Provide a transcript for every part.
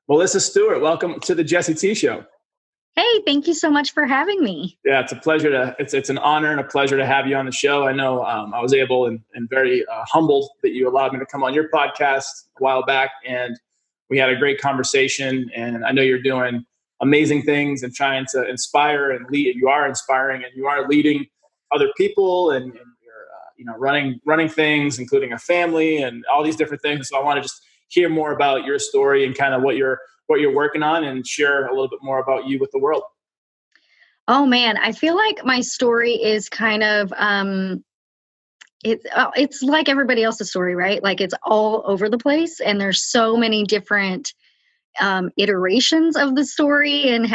Melissa Stuart, welcome to the Jesse T Show. Hey, thank you so much for having me. Yeah, it's a pleasure it's an honor and a pleasure to have you on the show. I know I was able and very humbled that you allowed me to come on your podcast a while back, and we had a great conversation. And I know you're doing amazing things and trying to inspire and lead. You are inspiring and you are leading other people, and you're running things, including a family and all these different things. So I want to just hear more about your story and kind of what you're working on, and share a little bit more about you with the world. Oh man, I feel like my story is kind of it's like everybody else's story, right? Like it's all over the place, and there's so many different iterations of the story, and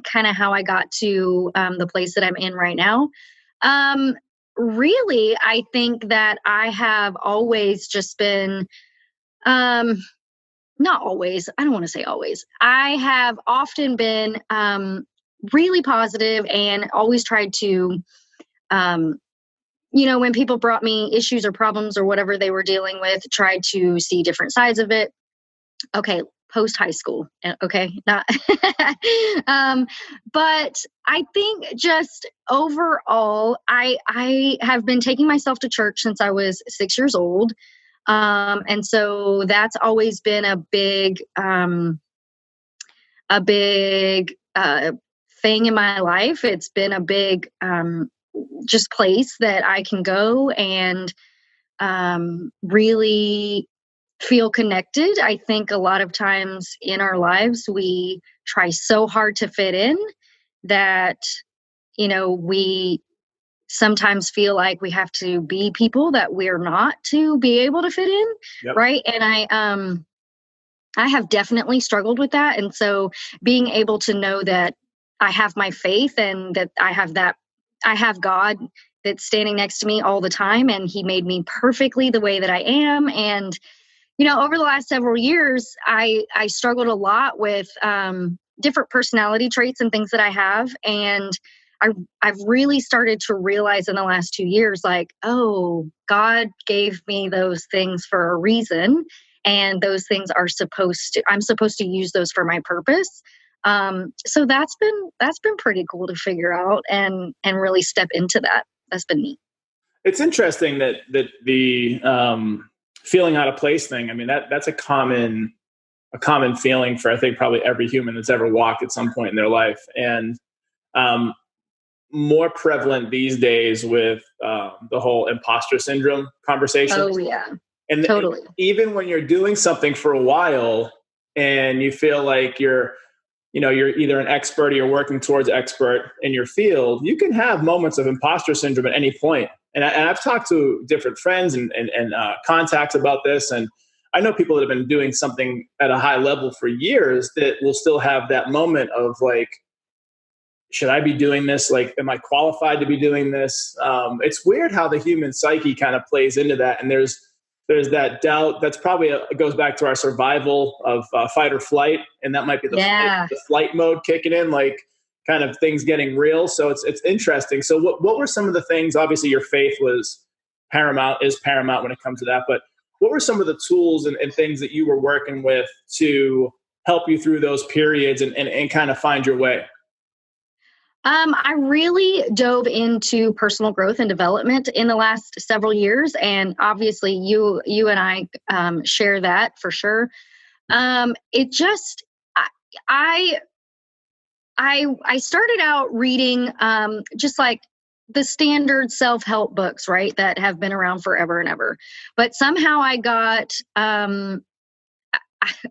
kind of how I got to the place that I'm in right now. Really, I think that I have always just been not always. I don't want to say always. I have often been really positive and always tried to, when people brought me issues or problems or whatever they were dealing with, tried to see different sides of it. Okay, post high school. Okay, not. But I think just overall, I have been taking myself to church since I was 6 years old. And so that's always been a big thing in my life. It's been a big, just place that I can go and, really feel connected. I think a lot of times in our lives, we try so hard to fit in that, we sometimes feel like we have to be people that we're not to be able to fit in. Yep. Right. And I have definitely struggled with that. And so being able to know that I have my faith and that I have God that's standing next to me all the time, and he made me perfectly the way that I am. And, over the last several years, I struggled a lot with different personality traits and things that I have. And I've really started to realize in the last 2 years, like, oh, God gave me those things for a reason. And those things I'm supposed to use those for my purpose. So that's been pretty cool to figure out and really step into that. That's been neat. It's interesting that the feeling out of place thing. I mean, that's a common feeling for, I think, probably every human that's ever walked at some point in their life. And, more prevalent these days with the whole imposter syndrome conversation. Oh yeah, and totally. Even when you're doing something for a while and you feel like you're either an expert or you're working towards expert in your field, you can have moments of imposter syndrome at any point. And I've talked to different friends and contacts about this, and I know people that have been doing something at a high level for years that will still have that moment of like, should I be doing this? Like, am I qualified to be doing this? It's weird how the human psyche kind of plays into that. And there's that doubt. That's probably it goes back to our survival of fight or flight. And that might be the flight mode kicking in, like kind of things getting real. So it's interesting. So what were some of the things? Obviously your faith is paramount when it comes to that. But what were some of the tools and things that you were working with to help you through those periods and kind of find your way? I really dove into personal growth and development in the last several years. And obviously you and I share that for sure. It just, I started out reading just like the standard self-help books, right, that have been around forever and ever. But somehow I got, I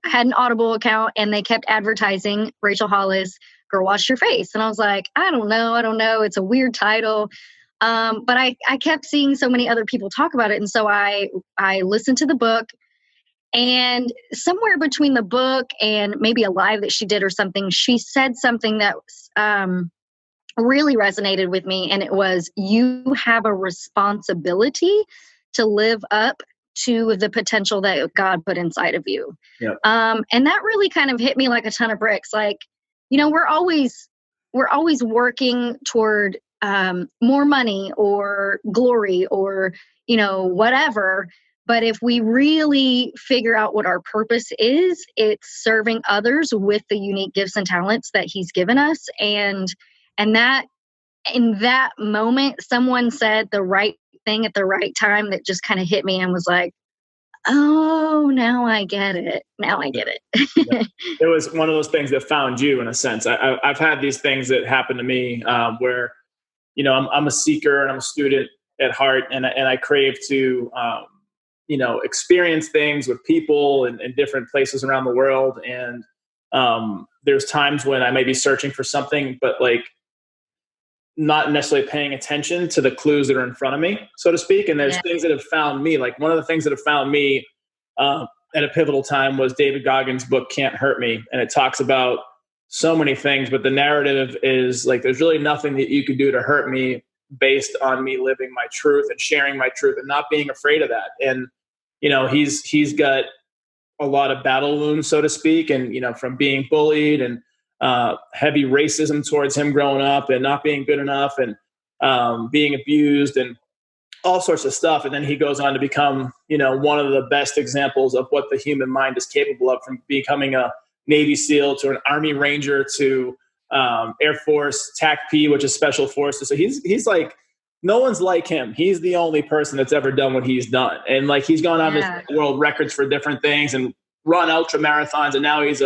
had an Audible account and they kept advertising Rachel Hollis, Girl Wash Your Face. And I was like, I don't know. It's a weird title. But I kept seeing so many other people talk about it. And so I listened to the book, and somewhere between the book and maybe a live that she did or something, she said something that really resonated with me. And it was, you have a responsibility to live up to the potential that God put inside of you. Yep. And that really kind of hit me like a ton of bricks. Like, we're always working toward more money or glory or, whatever. But if we really figure out what our purpose is, it's serving others with the unique gifts and talents that he's given us. And that in that moment, someone said the right thing at the right time that just kind of hit me and was like, oh, now I get it. Now I get it. It was one of those things that found you, in a sense. I've had these things that happen to me where, I'm a seeker and I'm a student at heart, and I crave to, experience things with people in different places around the world. And there's times when I may be searching for something, but like not necessarily paying attention to the clues that are in front of me, so to speak. And there's things that have found me. Like one of the things that have found me at a pivotal time was David Goggins' book, Can't Hurt Me. And it talks about so many things, but the narrative is like, there's really nothing that you could do to hurt me based on me living my truth and sharing my truth and not being afraid of that. And, he's got a lot of battle wounds, so to speak. And, from being bullied and heavy racism towards him growing up and not being good enough and being abused and all sorts of stuff. And then he goes on to become, one of the best examples of what the human mind is capable of, from becoming a Navy SEAL to an Army Ranger to Air Force TACP, which is Special Forces. So he's like, no one's like him. He's the only person that's ever done what he's done. And like, he's gone on this world records for different things and run ultra marathons. And now he's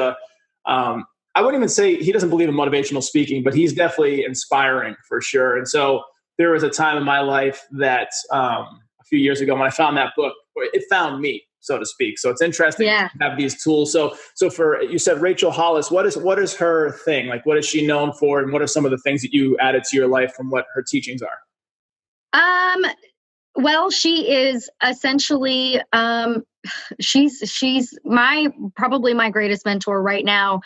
I wouldn't even say he doesn't believe in motivational speaking, but he's definitely inspiring for sure. And so there was a time in my life that a few years ago when I found that book, it found me, so to speak. So it's interesting to have these tools. So for, you said Rachel Hollis, what is her thing? Like, what is she known for? And what are some of the things that you added to your life from what her teachings are? Well, she is essentially, she's probably my greatest mentor right now.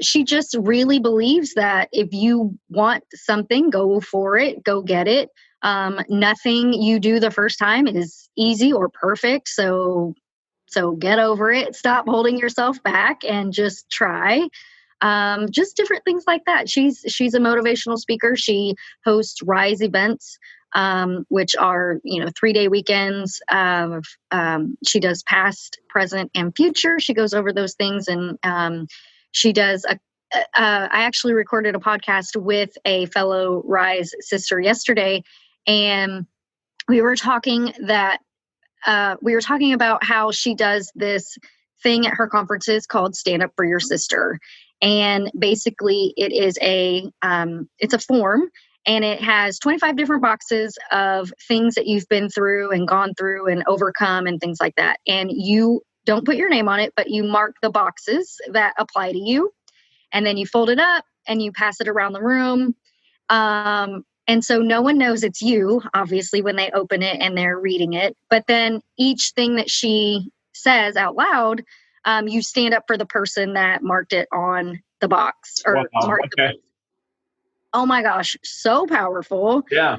She just really believes that if you want something, go for it, go get it. Nothing you do the first time is easy or perfect. So get over it. Stop holding yourself back and just try. Just different things like that. She's a motivational speaker. She hosts Rise events, which are, 3-day weekends. She does past, present, and future. She goes over those things. And she does I actually recorded a podcast with a fellow Rise sister yesterday, and we were talking about how she does this thing at her conferences called Stand Up for Your Sister. And basically it is it's a form, and it has 25 different boxes of things that you've been through and gone through and overcome and things like that. And you don't put your name on it, but you mark the boxes that apply to you. And then you fold it up and you pass it around the room. And so no one knows it's you, obviously, when they open it and they're reading it. But then each thing that she says out loud, you stand up for the person that marked it on the box. Or marked the box. Oh my gosh, so powerful. Yeah.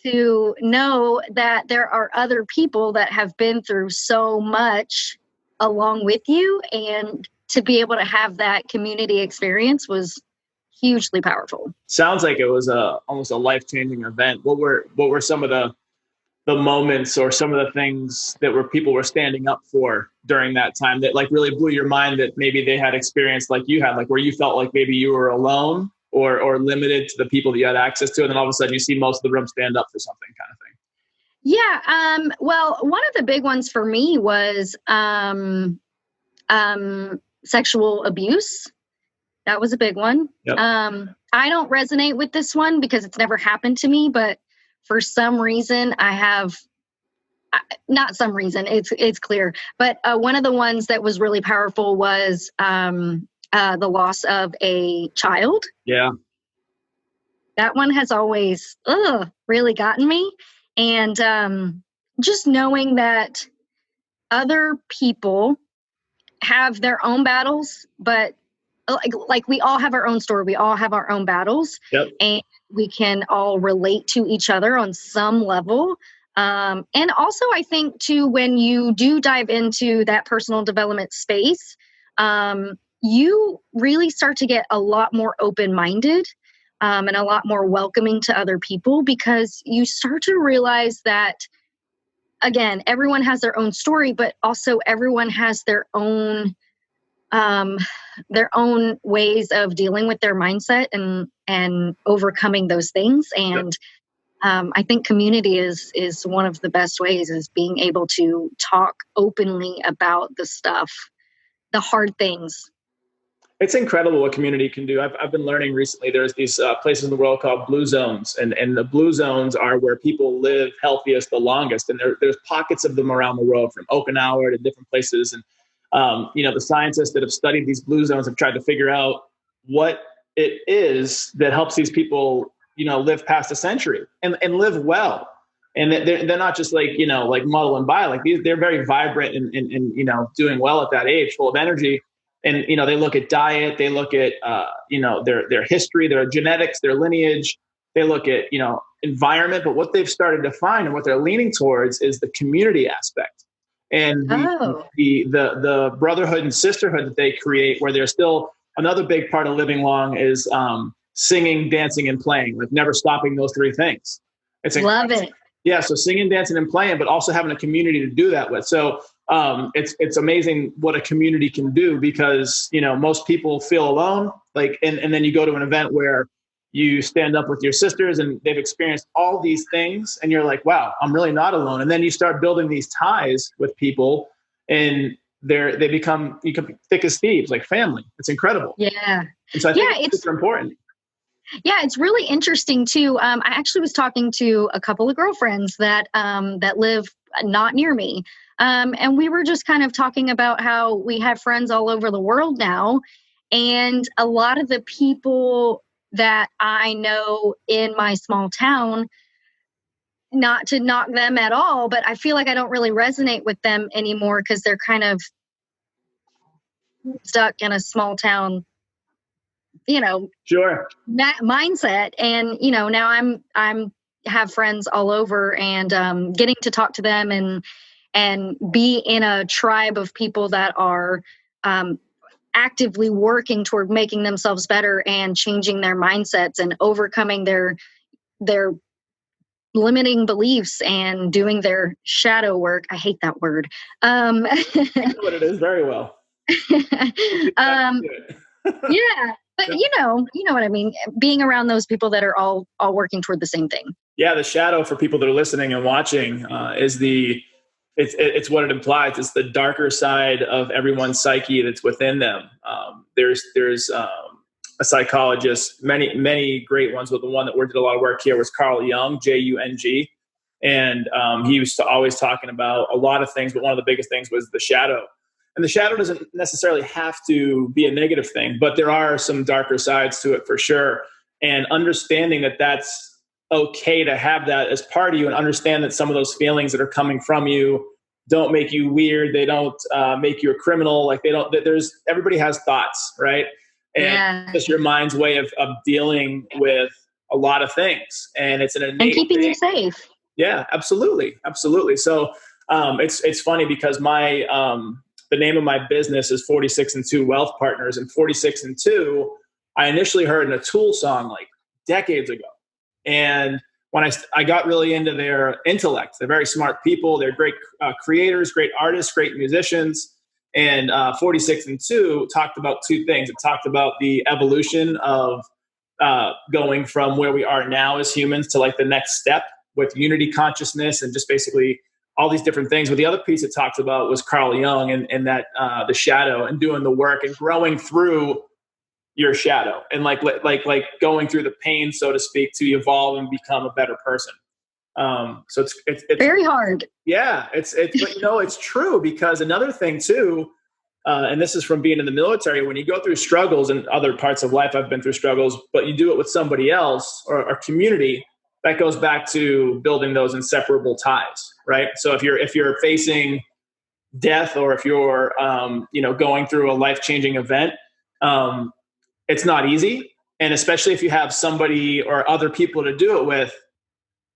To know that there are other people that have been through so much along with you, and to be able to have that community experience was hugely powerful. Sounds like it was almost a life-changing event. What were some of the moments or some of the things that people were standing up for during that time that like really blew your mind, that maybe they had experienced like you had, like where you felt like maybe you were alone or limited to the people that you had access to, and then all of a sudden you see most of the room stand up for something, kind of thing? Yeah. Well, one of the big ones for me was sexual abuse. That was a big one. Yep. I don't resonate with this one because it's never happened to me, but for some reason not some reason, it's clear. But one of the ones that was really powerful was the loss of a child. Yeah. That one has always really gotten me. And just knowing that other people have their own battles, but like we all have our own story. We all have our own battles. Yep. And we can all relate to each other on some level. And also I think too, when you do dive into that personal development space, you really start to get a lot more open-minded and a lot more welcoming to other people, because you start to realize that again, everyone has their own story, but also everyone has their own ways of dealing with their mindset and overcoming those things. And I think community is one of the best ways, is being able to talk openly about the stuff, the hard things. It's incredible what community can do. I've been learning recently, there's these places in the world called blue zones. And the blue zones are where people live healthiest the longest. And there's pockets of them around the world, from Okinawa to different places. And, the scientists that have studied these blue zones have tried to figure out what it is that helps these people, live past a century and live well. And they're not just like muddling by. Like they're very vibrant and doing well at that age, full of energy. And, they look at diet, they look at, their history, their genetics, their lineage, they look at, environment. But what they've started to find and what they're leaning towards is the community aspect and the brotherhood and sisterhood that they create, where there's still another big part of living long is singing, dancing, and playing, like never stopping those three things. Love it. Yeah. So singing, dancing, and playing, but also having a community to do that with. So it's amazing what a community can do, because, most people feel alone, and then you go to an event where you stand up with your sisters and they've experienced all these things and you're like, wow, I'm really not alone. And then you start building these ties with people and you become thick as thieves, like family. It's incredible. Yeah. And so I think it's super important. Yeah, it's really interesting too. I actually was talking to a couple of girlfriends that live not near me. And we were just kind of talking about how we have friends all over the world now. And a lot of the people that I know in my small town, not to knock them at all, but I feel like I don't really resonate with them anymore because they're kind of stuck in a small town, Sure. mindset. And, now I'm have friends all over, and getting to talk to them and be in a tribe of people that are actively working toward making themselves better and changing their mindsets and overcoming their limiting beliefs and doing their shadow work. I hate that word. I know what it is very well. Yeah. But you know what I mean? Being around those people that are all working toward the same thing. Yeah. The shadow, for people that are listening and watching, is it's what it implies. It's the darker side of everyone's psyche that's within them. There's a psychologist, many great ones, but the one that did a lot of work here was Carl Jung, Jung. And he was always talking about a lot of things, but one of the biggest things was the shadow. And the shadow doesn't necessarily have to be a negative thing, but there are some darker sides to it for sure. And understanding that that's okay to have that as part of you, and understand that some of those feelings that are coming from you don't make you weird. They don't make you a criminal. Like everybody has thoughts, right? And just your mind's way of dealing with a lot of things. And it's an innate and keeping you safe. Yeah, absolutely. Absolutely. So it's funny because the name of my business is 46 and 2 Wealth Partners, and 46 and 2, I initially heard in a Tool song like decades ago. And when I got really into their intellect, they're very smart people. They're great creators, great artists, great musicians. And 46 and 2 talked about two things. It talked about the evolution of going from where we are now as humans to like the next step with unity consciousness and just basically all these different things. But the other piece it talked about was Carl Jung and that the shadow and doing the work and growing through your shadow and like going through the pain, so to speak, to evolve and become a better person. So it's very hard. Yeah, but it's true, because another thing too, and this is from being in the military, when you go through struggles in other parts of life, I've been through struggles, but you do it with somebody else or a community, that goes back to building those inseparable ties, right? So if you're facing death, or if you're going through a life-changing event, it's not easy. And especially if you have somebody or other people to do it with,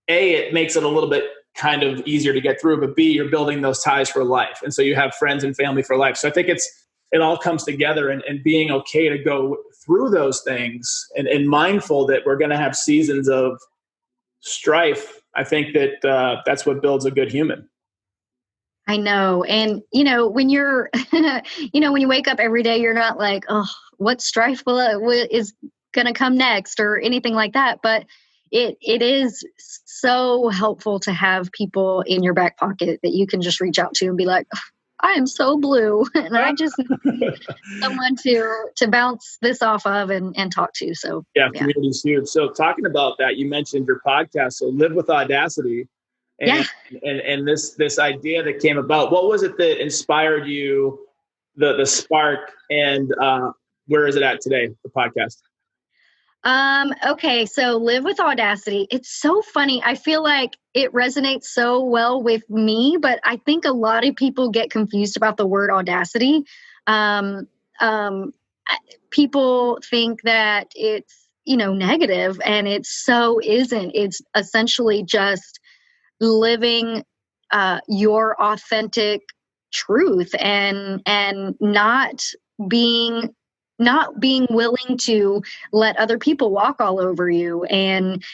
A, it makes it a little bit kind of easier to get through, but B, you're building those ties for life. And so you have friends and family for life. So I think it all comes together, and being okay to go through those things and mindful that we're going to have seasons of strife. I think that that's what builds a good human. I know. And, when you're, when you wake up every day, you're not like, oh, what strife is going to come next or anything like that. But it is so helpful to have people in your back pocket that you can just reach out to and be like, oh, I am so blue. And I just need someone to bounce this off of and talk to. So yeah, community is huge. So talking about that, you mentioned your podcast. So Live with Audacity. And this idea that came about, what was it that inspired you, the spark, and where is it at today, the podcast? Okay, so Live with Audacity. It's so funny. I feel like it resonates so well with me, but I think a lot of people get confused about the word audacity. People think that it's, negative, and it so isn't. It's essentially just living your authentic truth and not being willing to let other people walk all over you, and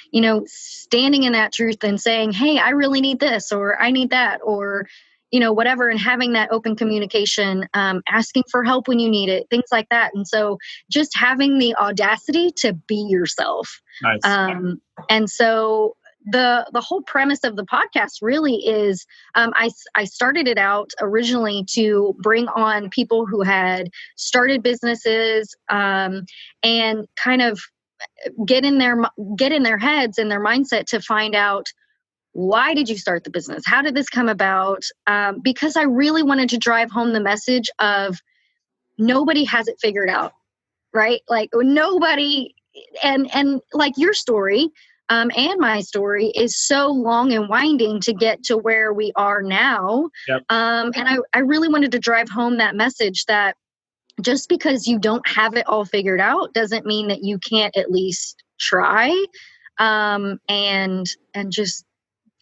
standing in that truth and saying, hey, I really need this, or I need that, or whatever, and having that open communication, asking for help when you need it, things like that. And so just having the audacity to be yourself. Nice. And so the whole premise of the podcast really is, I started it out originally to bring on people who had started businesses, and kind of get in their heads and their mindset to find out, why did you start the business? How did this come about? Because I really wanted to drive home the message of nobody has it figured out, right? Like nobody, and like your story, and my story is so long and winding to get to where we are now. Yep. And I really wanted to drive home that message that just because you don't have it all figured out doesn't mean that you can't at least try, and just,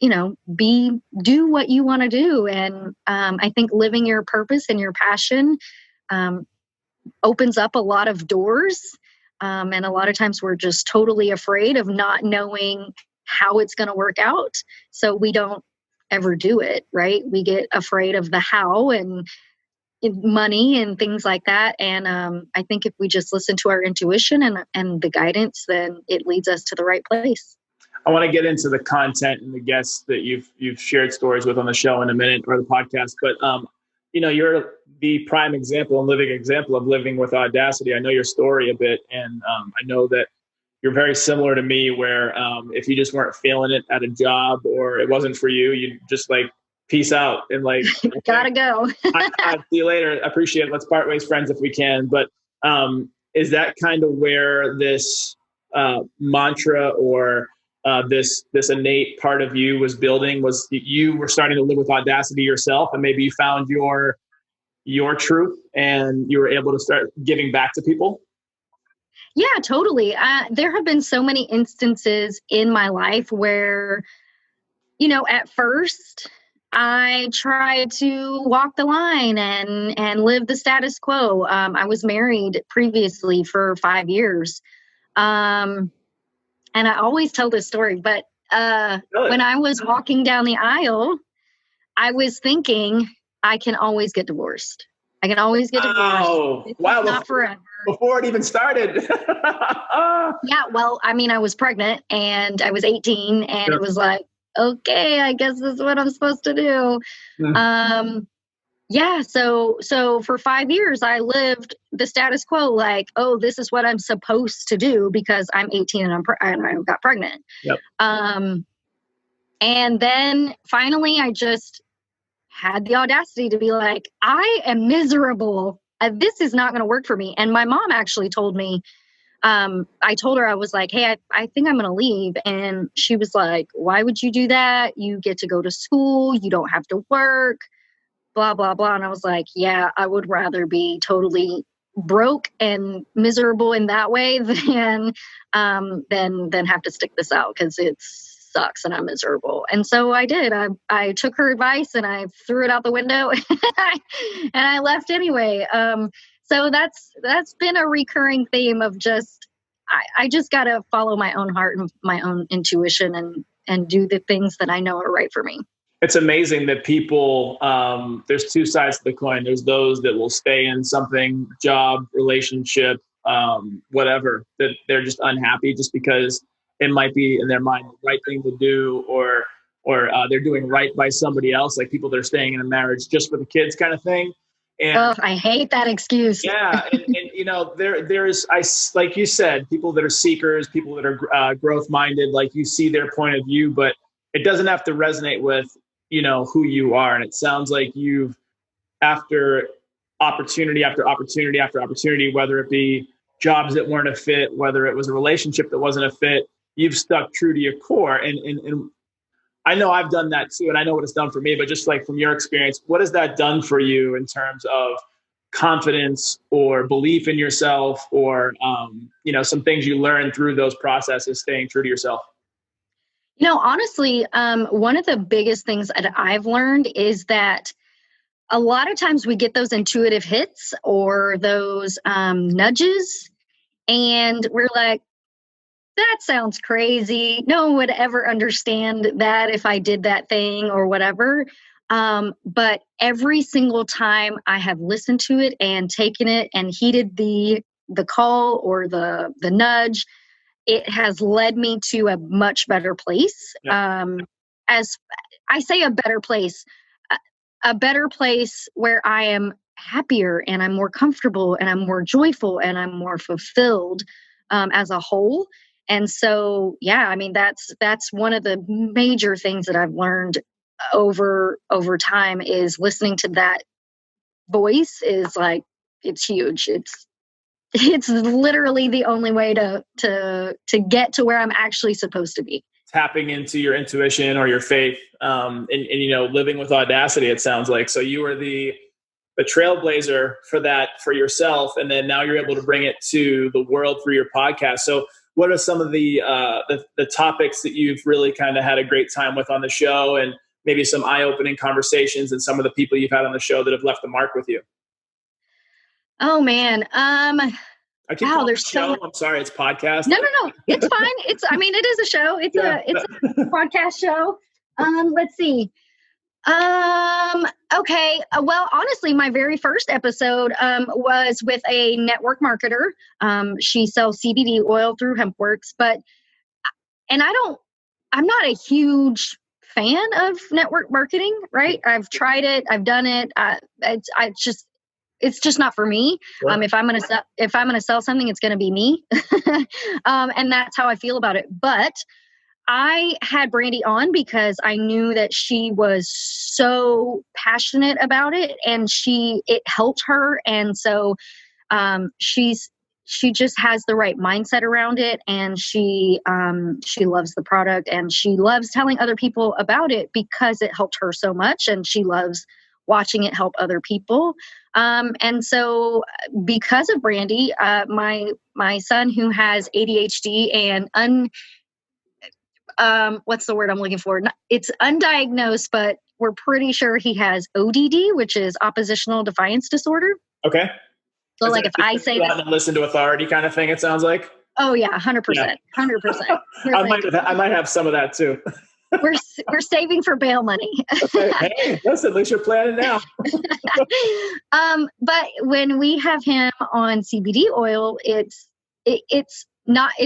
do what you want to do. And I think living your purpose and your passion opens up a lot of doors. And a lot of times we're just totally afraid of not knowing how it's going to work out. So we don't ever do it, right? We get afraid of the how and money and things like that. And I think if we just listen to our intuition and the guidance, then it leads us to the right place. I want to get into the content and the guests that you've shared stories with on the show in a minute, or the podcast. But you're the prime example and living example of living with audacity. I know your story a bit, and I know that you're very similar to me, where if you just weren't feeling it at a job or it wasn't for you, you just like peace out and like gotta go. I'll see you later. I appreciate it. Let's part ways friends if we can. But is that kind of where this mantra or this innate part of you was building? Was you were starting to live with audacity yourself, and maybe you found your truth and you were able to start giving back to people? Yeah, totally. There have been so many instances in my life where, at first I tried to walk the line and live the status quo. I was married previously for 5 years. And I always tell this story, but Really? When I was walking down the aisle, I was thinking, I can always get divorced. I can always get divorced. Oh, wow. Not forever. Before it even started. Yeah, well, I mean, I was pregnant and I was 18, and Sure. It was like, okay, I guess this is what I'm supposed to do. Mm. Yeah, so for 5 years, I lived the status quo, like, oh, this is what I'm supposed to do because I'm 18 and I got pregnant. Yep. And then finally, I just had the audacity to be like, I am miserable. This is not going to work for me. And my mom actually told me, I told her, I was like, hey, I think I'm going to leave. And she was like, why would you do that? You get to go to school. You don't have to work, blah, blah, blah. And I was like, yeah, I would rather be totally broke and miserable in that way than have to stick this out, because it sucks and I'm miserable. And so I did. I took her advice and I threw it out the window and I left anyway. So that's been a recurring theme of just, I just got to follow my own heart and my own intuition and do the things that I know are right for me. It's amazing that people, there's two sides to the coin. There's those that will stay in something, job, relationship, whatever, that they're just unhappy just because it might be in their mind the right thing to do, or they're doing right by somebody else, like people that are staying in a marriage just for the kids kind of thing. And oh, I hate that excuse. yeah, and you know, there's like you said, people that are seekers, people that are growth minded, like you see their point of view, but it doesn't have to resonate with, you know, who you are. And it sounds like you've, after opportunity after opportunity after opportunity, whether it be jobs that weren't a fit, whether it was a relationship that wasn't a fit, you've stuck true to your core. And I know I've done that too, and I know what it's done for me, but just like from your experience, what has that done for you in terms of confidence or belief in yourself, or, you know, some things you learned through those processes, staying true to yourself? You know, honestly, one of the biggest things that I've learned is that a lot of times we get those intuitive hits or those nudges, and we're like, that sounds crazy. No one would ever understand that if I did that thing or whatever. But every single time I have listened to it and taken it and heeded the call or the nudge, it has led me to a much better place. Yeah. As I say, a better place where I am happier and I'm more comfortable and I'm more joyful and I'm more fulfilled as a whole. And so, yeah, I mean, that's one of the major things that I've learned over time is listening to that voice is like, it's huge. It's literally the only way to get to where I'm actually supposed to be. Tapping into your intuition or your faith, and you know, living with Audacity, it sounds like. So you were the trailblazer for that for yourself, and then now you're able to bring it to the world through your podcast. So what are some of the topics that you've really kind of had a great time with on the show, and maybe some eye-opening conversations, and some of the people you've had on the show that have left a mark with you? Oh man. I keep wow, calling there's it show. I'm sorry, it's podcast. No. It's fine. I mean, it is a show. It's a podcast show. Let's see. Okay. Well, honestly, my very first episode was with a network marketer. She sells CBD oil through HempWorks, I'm not a huge fan of network marketing, right? I've tried it. I've done it. It's just not for me. Sure. If I'm gonna sell something, it's gonna be me, and that's how I feel about it. But I had Brandy on because I knew that she was so passionate about it, and it helped her, and so she just has the right mindset around it, and she loves the product, and she loves telling other people about it because it helped her so much, and she loves watching it help other people. And so because of Brandy, my son, who has ADHD and what's the word I'm looking for? It's undiagnosed, but we're pretty sure he has ODD, which is oppositional defiance disorder. Okay. So like if I say that, listen to authority kind of thing, it sounds like. Oh yeah, 100%, 100%. I might have some of that too. We're saving for bail money. Okay. Hey, listen, at least you're planning now. But when we have him on CBD oil, it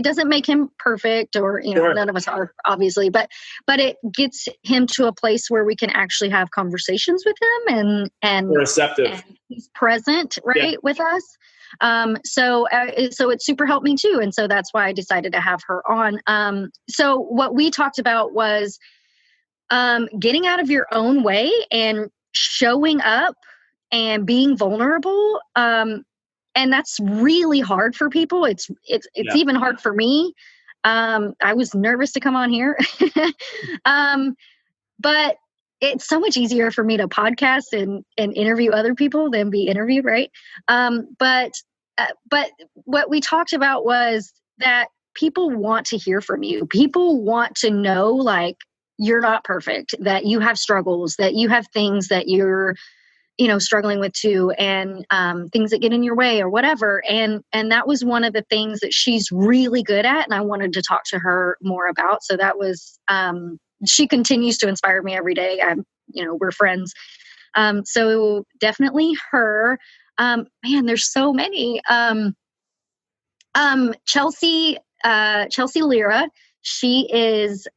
doesn't make him perfect, or Sure. None of us are, obviously, but it gets him to a place where we can actually have conversations with him, and We're receptive. And he's present, right, with us. So it super helped me too. And so that's why I decided to have her on. So what we talked about was, getting out of your own way and showing up and being vulnerable. And that's really hard for people. It's even hard for me. I was nervous to come on here. But it's so much easier for me to podcast and interview other people than be interviewed, right? But what we talked about was that people want to hear from you. People want to know, like, you're not perfect, that you have struggles, that you have things that you're, struggling with too, and things that get in your way or whatever. And that was one of the things that she's really good at, and I wanted to talk to her more about. So that was she continues to inspire me every day. We're friends. So definitely her. Man, there's so many. Chelsea Lyra. She is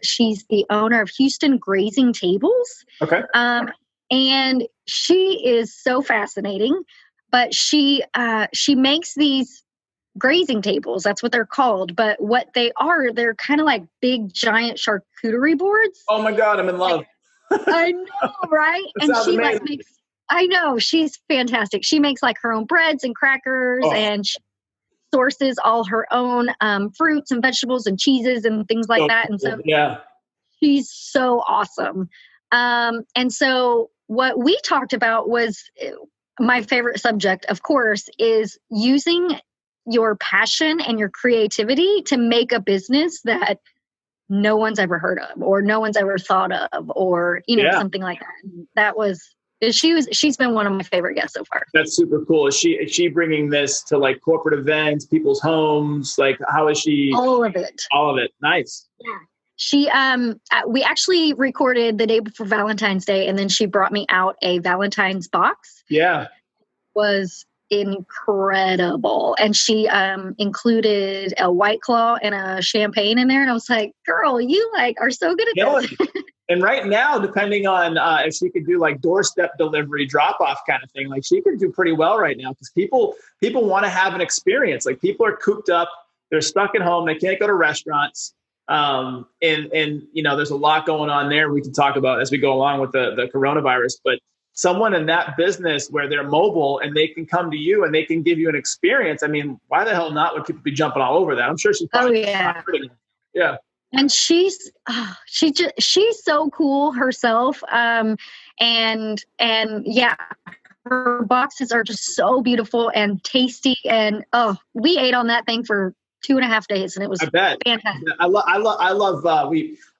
she's the owner of Houston Grazing Tables. Okay. And she is so fascinating. But she makes these grazing tables. That's what they're called. But what they are, they're kind of like big, giant charcuterie boards. Oh my God, I'm in love. I know, right? And she amazing. Makes. I know, she's fantastic. She makes like her own breads and crackers, and she sources all her own fruits and vegetables and cheeses and things like that. And so, she's so awesome. And so, what we talked about was my favorite subject, of course, is using your passion and your creativity to make a business that no one's ever heard of or no one's ever thought of, or, something like that. She's been one of my favorite guests so far. That's super cool. Is she bringing this to like corporate events, people's homes? Like, how is she? All of it. Nice. Yeah. She, we actually recorded the day before Valentine's Day, and then she brought me out a Valentine's box. Yeah. It was incredible. And she included a White Claw and a champagne in there. And I was like, girl, you are so good at this. And right now, depending on if she could do like doorstep delivery, drop off kind of thing, like she could do pretty well right now, because people want to have an experience. Like, people are cooped up, they're stuck at home, they can't go to restaurants. And there's a lot going on there we can talk about as we go along with the coronavirus, but someone in that business where they're mobile and they can come to you and they can give you an experience. I mean, why the hell not would people be jumping all over that? I'm sure she's yeah. And she's so cool herself. And yeah, her boxes are just so beautiful and tasty. And we ate on that thing for 2.5 days, and it was fantastic. I love.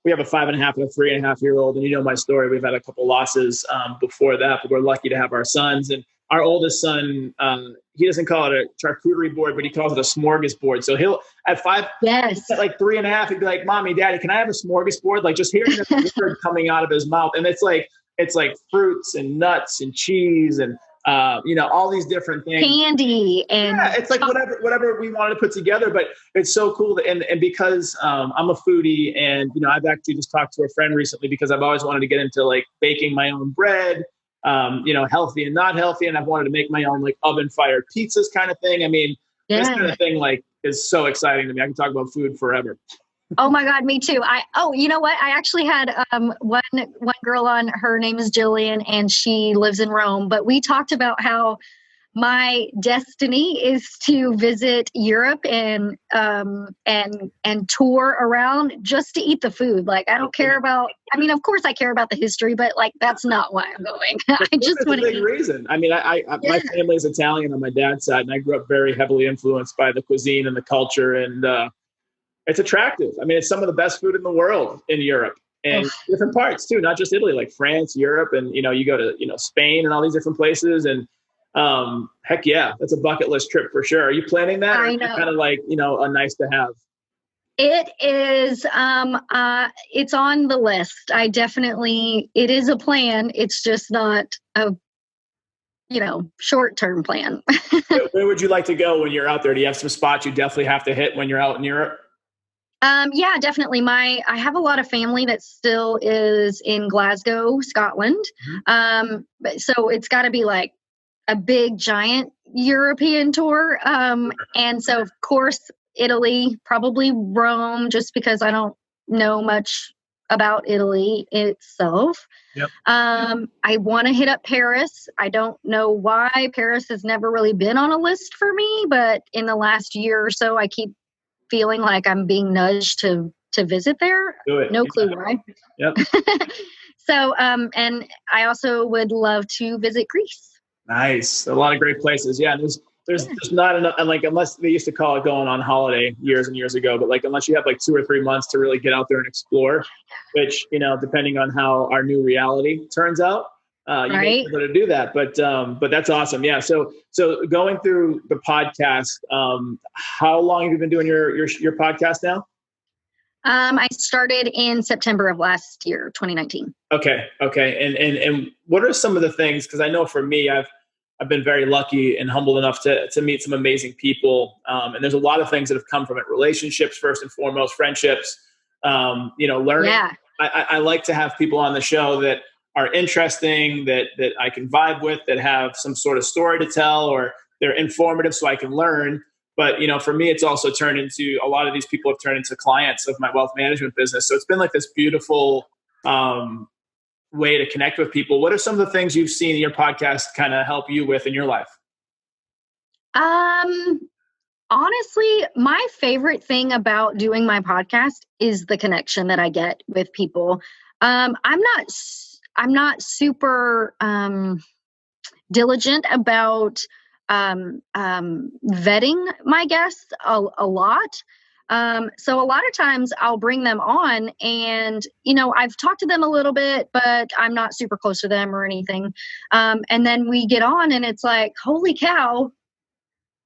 We have a 5.5 and a 3.5-year-old, and you know my story. We've had a couple losses before that, but we're lucky to have our sons. And our oldest son, he doesn't call it a charcuterie board, but he calls it a smorgasbord. So he'll at 5, at like 3.5, he'd be like, "Mommy, Daddy, can I have a smorgasbord?" Like, just hearing the word coming out of his mouth, and it's like fruits and nuts and cheese and all these different things, candy, and it's like whatever we wanted to put together. But it's so cool and because I'm a foodie, and I've actually just talked to a friend recently because I've always wanted to get into like baking my own bread, healthy and not healthy, and I've wanted to make my own like oven fired pizzas kind of thing. I mean, this kind of thing like is so exciting to me. I can talk about food forever. Oh my God, me too. You know what? I actually had one girl on. Her name is Jillian, and she lives in Rome. But we talked about how my destiny is to visit Europe and tour around just to eat the food. Like, I don't care about. I mean, of course, I care about the history, but like that's not why I'm going. I just want to. That's a big reason. I mean, my family is Italian on my dad's side, and I grew up very heavily influenced by the cuisine and the culture, and it's attractive. I mean, it's some of the best food in the world in Europe, and different parts too, not just Italy, like France, Europe, and you go to Spain and all these different places, and heck yeah, that's a bucket list trip for sure. Are you planning that? I know. Kind of like a nice to have. It is. It's on the list. It is a plan. It's just not a short-term plan. Where would you like to go when you're out there? Do you have some spots you definitely have to hit when you're out in Europe? Yeah, definitely. I have a lot of family that still is in Glasgow, Scotland. So it's got to be like a big, giant European tour. And so, of course, Italy, probably Rome, just because I don't know much about Italy itself. Yep. I want to hit up Paris. I don't know why. Paris has never really been on a list for me, but in the last year or so, I keep feeling like I'm being nudged to visit there. Do it. No clue why. Yep. So, and I also would love to visit Greece. Nice. A lot of great places. Yeah. There's not enough, and like, unless they used to call it going on holiday years and years ago, but like, unless you have like 2 or 3 months to really get out there and explore, which, depending on how our new reality turns out, you may be able to do that. But that's awesome. Yeah. So going through the podcast, how long have you been doing your podcast now? I started in September of last year, 2019. Okay. And what are some of the things? Because I know for me, I've been very lucky and humbled enough to meet some amazing people, and there's a lot of things that have come from it. Relationships, first and foremost, friendships. Learning. Yeah. I like to have people on the show that are interesting, that I can vibe with, that have some sort of story to tell, or they're informative so I can learn. But, for me, it's also turned into, a lot of these people have turned into clients of my wealth management business. So it's been like this beautiful way to connect with people. What are some of the things you've seen in your podcast kind of help you with in your life? Honestly, my favorite thing about doing my podcast is the connection that I get with people. I'm not super diligent about vetting my guests a lot. So a lot of times I'll bring them on and, I've talked to them a little bit, but I'm not super close to them or anything. And then we get on and it's like, holy cow,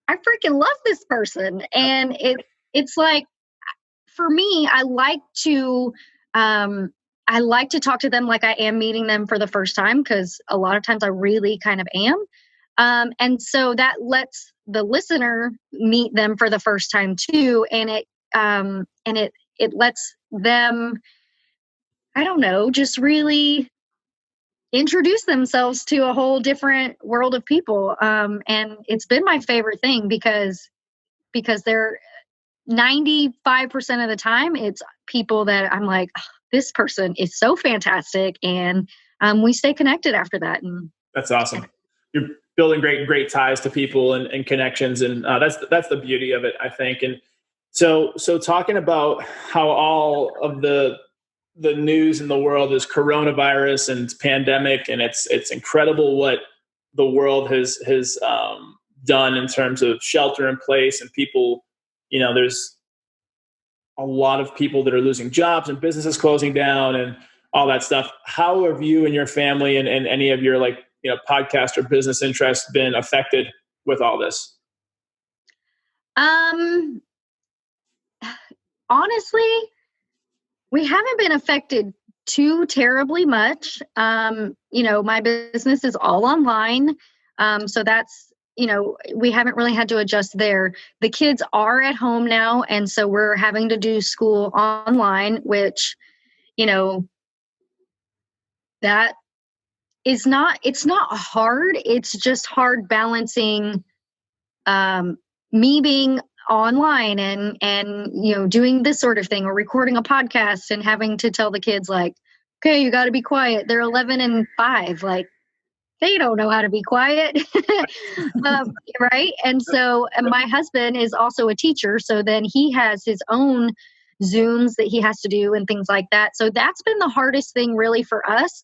I freaking love this person. And it's like, for me, I like to talk to them like I am meeting them for the first time, because a lot of times I really kind of am. And so that lets the listener meet them for the first time too. And it lets them, I don't know, just really introduce themselves to a whole different world of people. And it's been my favorite thing because they're 95% of the time, it's people that I'm like, oh, this person is so fantastic. And we stay connected after that. And that's awesome. You're building great ties to people and connections. And that's the beauty of it, I think. And so talking about how all of the news in the world is coronavirus and pandemic, and it's incredible what the world has done in terms of shelter in place, and people, there's a lot of people that are losing jobs and businesses closing down and all that stuff. How have you and your family and any of your podcast or business interests been affected with all this? Honestly, we haven't been affected too terribly much. My business is all online. So that's, we haven't really had to adjust there. The kids are at home now. And so we're having to do school online, which, that is it's not hard. It's just hard balancing me being online and doing this sort of thing, or recording a podcast and having to tell the kids like, okay, you got to be quiet. They're 11 and 5. Like, they don't know how to be quiet. Right. And so my husband is also a teacher. So then he has his own Zooms that he has to do and things like that. So that's been the hardest thing really for us.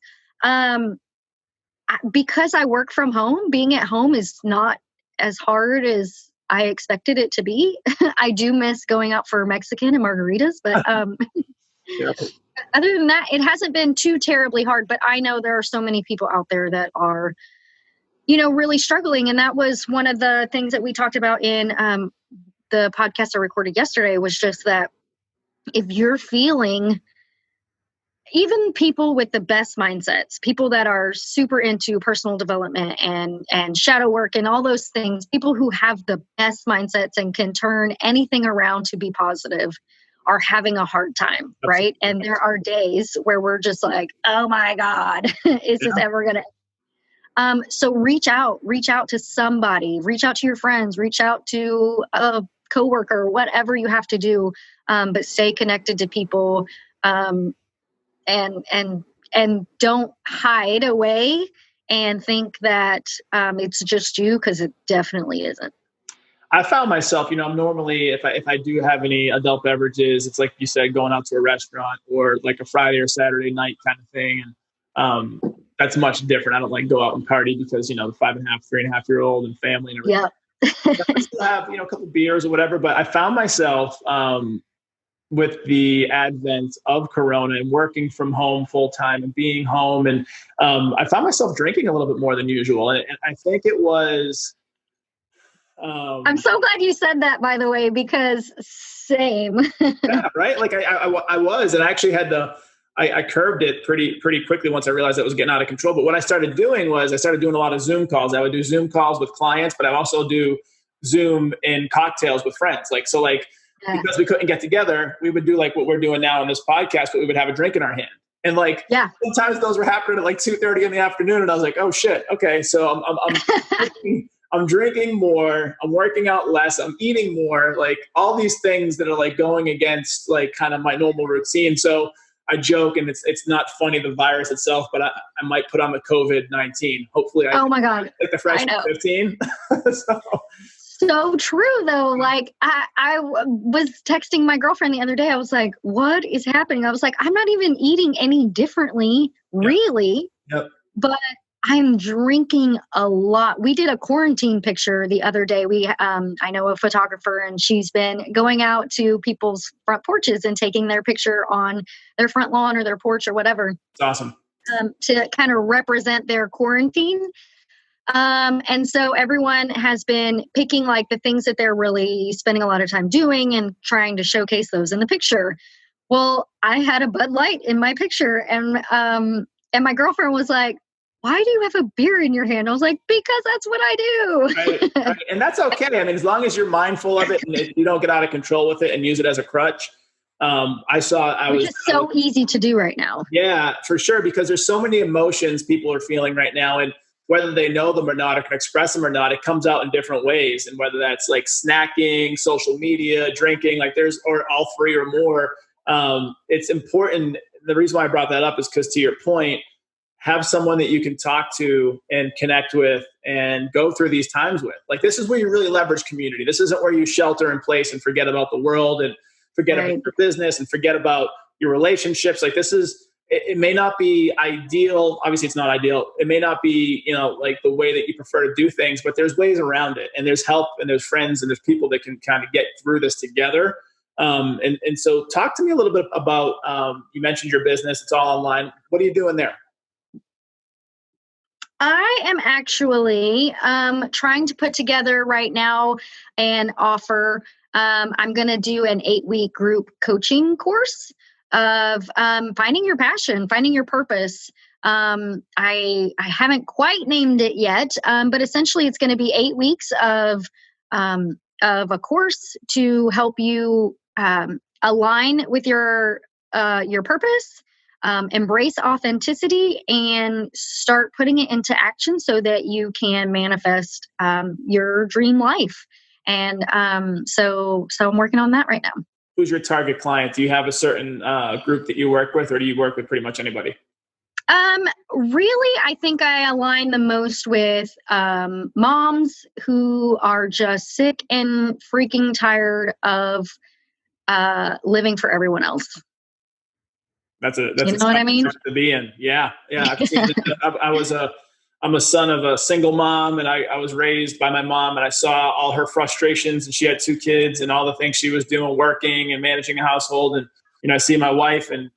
Because I work from home, being at home is not as hard as I expected it to be. I do miss going out for Mexican and margaritas, but yeah. Other than that, it hasn't been too terribly hard. But I know there are so many people out there that are, really struggling. And that was one of the things that we talked about in the podcast I recorded yesterday, was just that if you're feeling, even people with the best mindsets, people that are super into personal development and shadow work and all those things, people who have the best mindsets and can turn anything around to be positive, are having a hard time, right? And there are days where we're just like, oh my God, is this ever going to? So reach out to somebody, reach out to your friends, reach out to a coworker, whatever you have to do, but stay connected to people. And don't hide away and think that it's just you, because it definitely isn't. I found myself, I'm normally, if I do have any adult beverages, it's like you said, going out to a restaurant or like a Friday or Saturday night kind of thing. And that's much different. I don't like go out and party because, the 5.5, 3.5-year-old and family and everything. Yeah. I still have, a couple of beers or whatever, but I found myself, with the advent of Corona and working from home full time and being home. And I found myself drinking a little bit more than usual. And I think it was I'm so glad you said that, by the way, because same. Yeah, right. Like I was, and I actually had I curbed it pretty quickly once I realized it was getting out of control. But what I started doing was I started doing a lot of Zoom calls. I would do Zoom calls with clients, but I also do Zoom in cocktails with friends. Because we couldn't get together, we would do like what we're doing now on this podcast, but we would have a drink in our hand. And sometimes those were happening at like 2:30 in the afternoon. And I was like, oh shit. Okay. So I'm drinking more, I'm working out less, I'm eating more, like all these things that are like going against like kind of my normal routine. So I joke, and it's not funny, the virus itself, but I might put on the COVID-19. Hopefully oh my God. Like the fresh 15. So true though. Like I was texting my girlfriend the other day. I was like, what is happening? I was like, I'm not even eating any differently, really. Yep. But I'm drinking a lot. We did a quarantine picture the other day. I know a photographer, and she's been going out to people's front porches and taking their picture on their front lawn or their porch or whatever. It's awesome. To kind of represent their quarantine. And so everyone has been picking like the things that they're really spending a lot of time doing and trying to showcase those in the picture. Well, I had a Bud Light in my picture, and my girlfriend was like, why do you have a beer in your hand? I was like, because that's what I do. Right. And that's okay. I mean, as long as you're mindful of it and you don't get out of control with it and use it as a crutch. It's so easy to do right now. Yeah, for sure. Because there's so many emotions people are feeling right now. And whether they know them or not, or can express them or not, it comes out in different ways. And whether that's like snacking, social media, drinking, or all three or more, it's important. The reason why I brought that up is because, to your point, have someone that you can talk to and connect with and go through these times with. Like, this is where you really leverage community. This isn't where you shelter in place and forget about the world and forget about your business and forget about your relationships. Like, it may not be ideal. Obviously it's not ideal. It may not be, like the way that you prefer to do things, but there's ways around it, and there's help, and there's friends, and there's people that can kind of get through this together. And so talk to me a little bit about, you mentioned your business. It's all online. What are you doing there? I am actually trying to put together right now an offer. I'm going to do an 8-week group coaching course of finding your passion, finding your purpose. I haven't quite named it yet, but essentially it's going to be 8 weeks of a course to help you align with your purpose. Embrace authenticity and start putting it into action so that you can manifest your dream life. And so I'm working on that right now. Who's your target client? Do you have a certain group that you work with, or do you work with pretty much anybody? Really, I think I align the most with moms who are just sick and freaking tired of living for everyone else. That's you know what I mean? To be in. Yeah. I'm a son of a single mom, and I was raised by my mom, and I saw all her frustrations, and she had 2 kids and all the things she was doing, working and managing a household. And, I see my wife, and,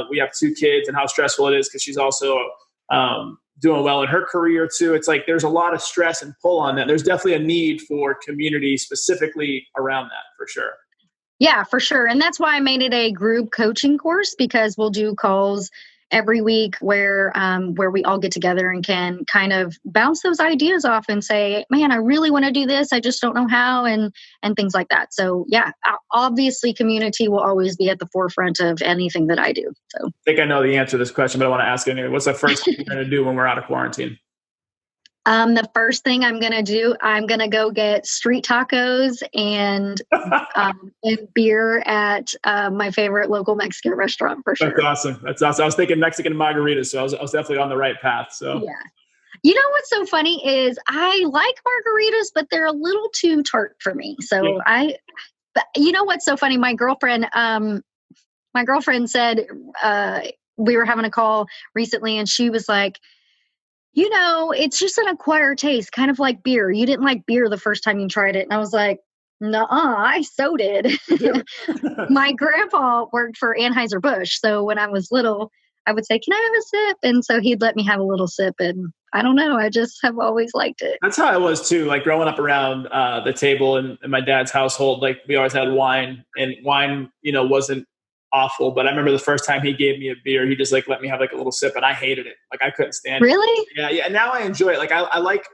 we have 2 kids, and how stressful it is because she's also doing well in her career too. It's like, there's a lot of stress and pull on that. There's definitely a need for community specifically around that, for sure. Yeah, for sure. And that's why I made it a group coaching course, because we'll do calls every week where we all get together and can kind of bounce those ideas off and say, man, I really want to do this. I just don't know how, and things like that. So yeah, obviously community will always be at the forefront of anything that I do. So I think I know the answer to this question, but I want to ask it anyway. What's the first thing you're going to do when we're out of quarantine? The first thing I'm going to do, I'm going to go get street tacos and beer at my favorite local Mexican restaurant, for sure. That's awesome. I was thinking Mexican margaritas, so I was definitely on the right path. So yeah. You know what's so funny is I like margaritas, but they're a little too tart for me. So yeah. You know what's so funny? My girlfriend said, we were having a call recently, and she was like, it's just an acquired taste, kind of like beer. You didn't like beer the first time you tried it. And I was like, nuh-uh, I so did. My grandpa worked for Anheuser-Busch. So when I was little, I would say, can I have a sip? And so he'd let me have a little sip, and I don't know. I just have always liked it. That's how I was too. Like growing up around the table in my dad's household, like we always had wine, and wine, wasn't awful. But I remember the first time he gave me a beer, he just like let me have like a little sip, and I hated it. Like I couldn't stand it. Really? Yeah, yeah. And now I enjoy it. Like I like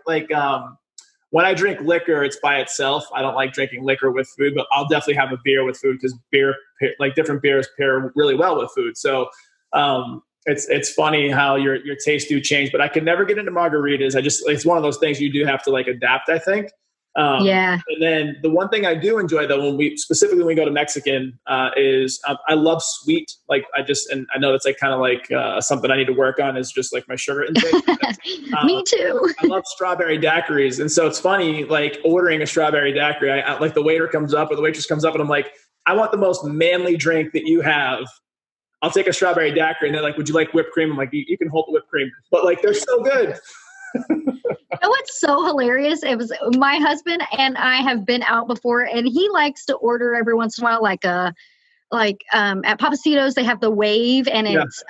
when I drink liquor, it's by itself. I don't like drinking liquor with food, but I'll definitely have a beer with food because like different beers pair really well with food. So it's funny how your tastes do change, but I can never get into margaritas. It's one of those things you do have to like adapt, I think. Yeah. And then the one thing I do enjoy though, when we go to Mexican, is I love sweet. Like and I know that's like kind of like something I need to work on is just like my sugar intake. Me too. I love strawberry daiquiris. And so it's funny, like ordering a strawberry daiquiri, I like the waiter comes up or the waitress comes up and I'm like, I want the most manly drink that you have. I'll take a strawberry daiquiri. And they're like, would you like whipped cream? I'm like, you can hold the whipped cream, but like, they're so good. You know what's so hilarious? It was my husband and I have been out before, and he likes to order every once in a while, like at Papacitos, they have the wave, and it's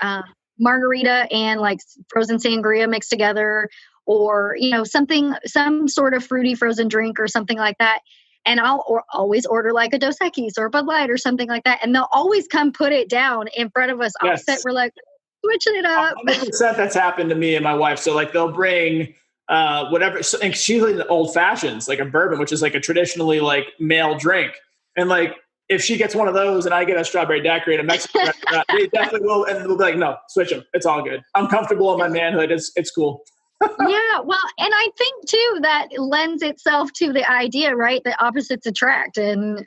margarita and like frozen sangria mixed together, or some sort of fruity frozen drink or something like that. And I'll always order like a Dos Equis or a Bud Light or something like that, and they'll always come put it down in front of us. Yes. Offset, we're like switching it up. 100% that's happened to me and my wife. So like they'll bring whatever, and she's like old fashions, like a bourbon, which is like a traditionally like male drink. And like, if she gets one of those and I get a strawberry daiquiri at a Mexican restaurant, they definitely will. And we'll be like, no, switch them. It's all good. I'm comfortable in my manhood. It's cool. Yeah. Well, and I think too, that lends itself to the idea, right? The opposites attract. And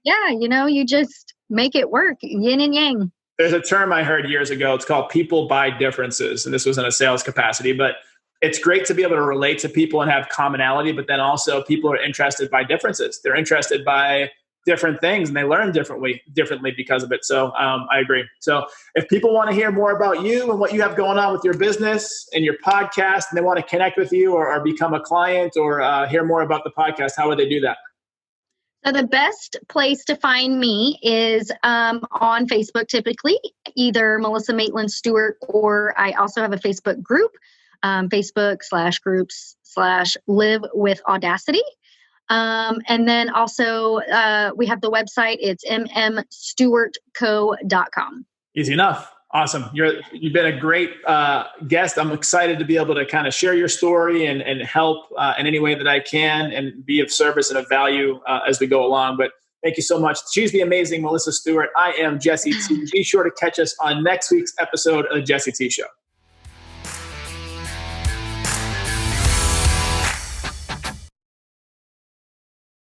you just make it work. Yin and yang. There's a term I heard years ago. It's called people buy differences. And this was in a sales capacity, but it's great to be able to relate to people and have commonality, but then also people are interested by differences. They're interested by different things and they learn differently because of it. So I agree. So if people want to hear more about you and what you have going on with your business and your podcast, and they want to connect with you or become a client or hear more about the podcast, how would they do that? So the best place to find me is on Facebook, typically, either Melissa Maitland Stuart, or I also have a Facebook group, Facebook/groups/Live with Audacity. And then also we have the website. It's mmstewartco.com. Easy enough. Awesome. You've been a great guest. I'm excited to be able to kind of share your story and help in any way that I can and be of service and of value as we go along. But thank you so much. She's the amazing Melissa Stuart. I am Jesse T. Be sure to catch us on next week's episode of the Jesse T. Show.